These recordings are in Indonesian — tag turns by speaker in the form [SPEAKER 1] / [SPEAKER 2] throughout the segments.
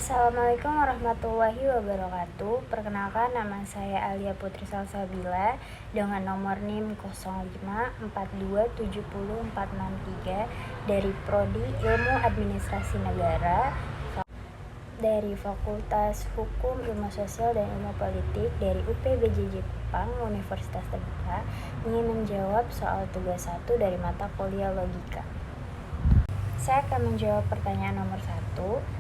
[SPEAKER 1] Assalamualaikum warahmatullahi wabarakatuh. Perkenalkan, nama saya Alia Putri Salsabila dengan nomor NIM 0542700463 dari Prodi Ilmu Administrasi Negara dari Fakultas Hukum, Ilmu Sosial, dan Ilmu Politik dari UPBJJ Kupang, Universitas Terbuka, ingin menjawab soal tugas 1 dari mata kuliah Logika. Saya akan menjawab pertanyaan nomor 1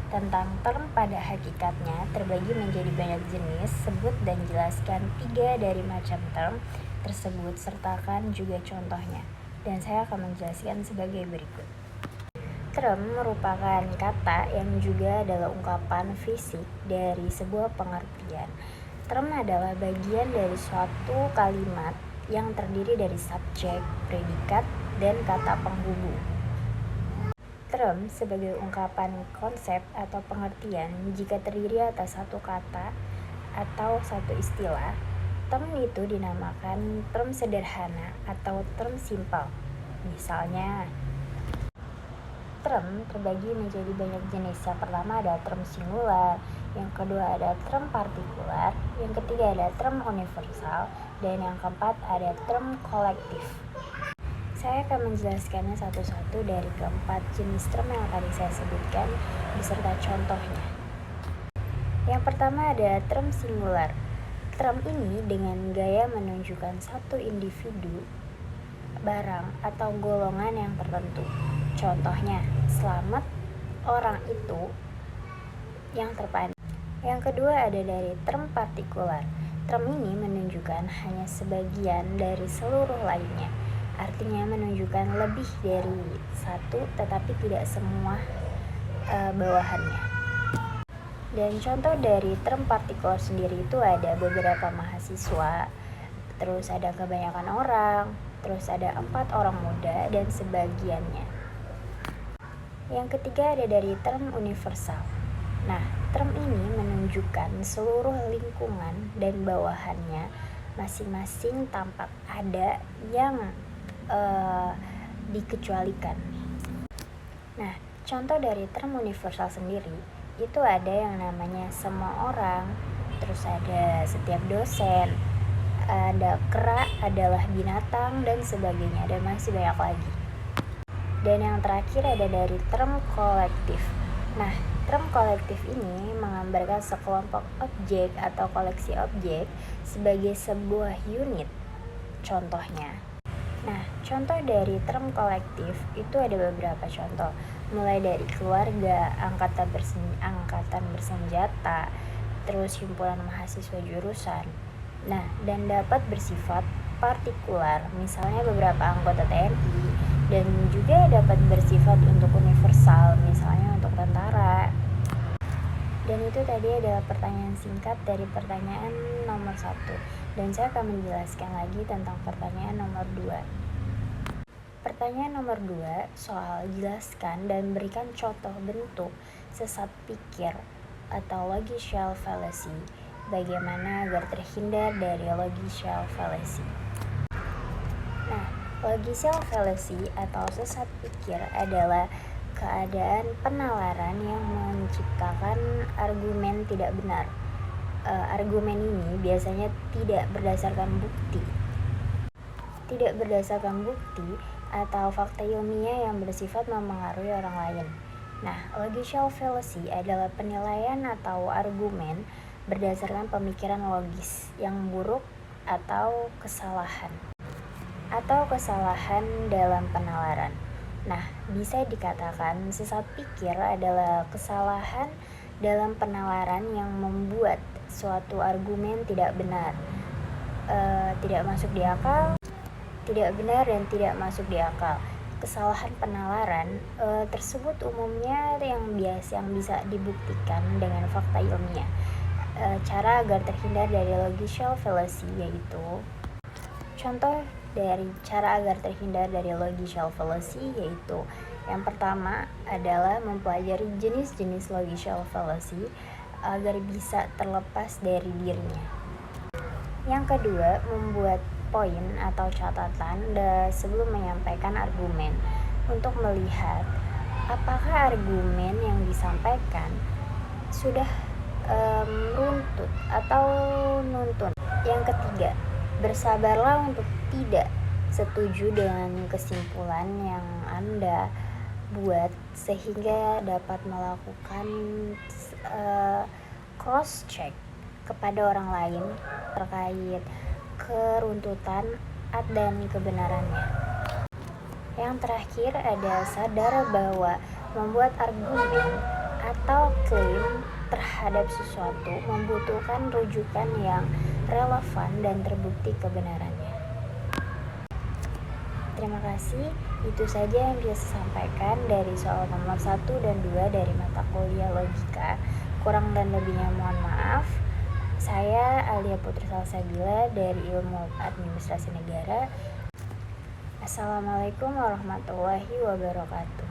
[SPEAKER 1] tentang term pada hakikatnya terbagi menjadi banyak jenis. Sebut dan jelaskan 3 dari macam term tersebut, sertakan juga contohnya. Dan saya akan menjelaskan sebagai berikut. Term merupakan kata yang juga adalah ungkapan fisik dari sebuah pengertian. Term adalah bagian dari suatu kalimat yang terdiri dari subjek, predikat, dan kata penghubung. Term sebagai ungkapan konsep atau pengertian jika terdiri atas satu kata atau satu istilah. Term itu dinamakan term sederhana atau term simpel. Misalnya, term terbagi menjadi banyak jenis. Yang pertama ada term singular, yang kedua ada term partikular, yang ketiga ada term universal, dan yang keempat ada term kolektif. Saya akan menjelaskannya satu-satu dari keempat jenis term yang tadi saya sebutkan beserta contohnya. Yang pertama ada term singular. Term ini dengan gaya menunjukkan satu individu, barang, atau golongan yang tertentu. Contohnya, selamat, orang itu, yang terpandang. Yang kedua ada dari term partikular. Term ini menunjukkan hanya sebagian dari seluruh lainnya. Artinya menunjukkan lebih dari satu tetapi tidak semua bawahannya. Dan contoh dari term partikular sendiri itu ada beberapa mahasiswa, terus ada kebanyakan orang, terus ada 4 orang muda, dan sebagiannya. Yang ketiga ada dari term universal. Nah, term ini menunjukkan seluruh lingkungan dan bawahannya masing-masing tampak ada yang dikecualikan. Nah, contoh dari term universal sendiri itu ada yang namanya semua orang, terus ada setiap dosen, ada kera adalah binatang, dan sebagainya, dan masih banyak lagi. Dan yang terakhir ada dari term kolektif. Nah, term kolektif ini menggambarkan sekelompok objek atau koleksi objek sebagai sebuah unit. Contohnya, nah, contoh dari term kolektif itu ada beberapa contoh, mulai dari keluarga, angkatan bersenjata, terus himpunan mahasiswa jurusan. Nah, dan dapat bersifat partikular, misalnya beberapa anggota TNI, dan juga dapat bersifat untuk universal, misalnya untuk tentara. Dan itu tadi adalah pertanyaan singkat dari pertanyaan nomor 1. Dan saya akan menjelaskan lagi tentang pertanyaan nomor 2. Pertanyaan nomor 2 soal jelaskan dan berikan contoh bentuk sesat pikir atau logical fallacy. Bagaimana agar terhindar dari logical fallacy? Nah, logical fallacy atau sesat pikir adalah keadaan penalaran yang menciptakan argumen tidak benar. Argumen ini biasanya tidak berdasarkan bukti atau fakta ilmiah yang bersifat mempengaruhi orang lain. Nah, logical fallacy adalah penilaian atau argumen berdasarkan pemikiran logis yang buruk atau kesalahan dalam penalaran. Nah, bisa dikatakan sesat pikir adalah kesalahan dalam penalaran yang membuat suatu argumen tidak benar, tidak benar dan tidak masuk di akal. Kesalahan penalaran tersebut umumnya yang bisa dibuktikan dengan fakta ilmiah. Cara agar terhindar dari logical fallacy yaitu, contoh dari cara agar terhindar dari logical fallacy yaitu, yang pertama adalah mempelajari jenis-jenis logical fallacy agar bisa terlepas dari dirinya. Yang kedua, membuat poin atau catatan sebelum menyampaikan argumen untuk melihat apakah argumen yang disampaikan sudah runtut atau nuntun. Yang ketiga, bersabarlah untuk tidak setuju dengan kesimpulan yang Anda buat sehingga dapat melakukan cross check kepada orang lain terkait keruntutan dan kebenarannya. Yang terakhir ada sadar bahwa membuat argumen atau klaim terhadap sesuatu membutuhkan rujukan yang relevan dan terbukti kebenarannya. Terima kasih, itu saja yang bisa saya sampaikan dari soal nomor 1 dan 2 dari mata kuliah logika. Kurang dan lebihnya mohon maaf. Saya Alia Putri Salsabila dari Ilmu Administrasi Negara. Assalamualaikum warahmatullahi wabarakatuh.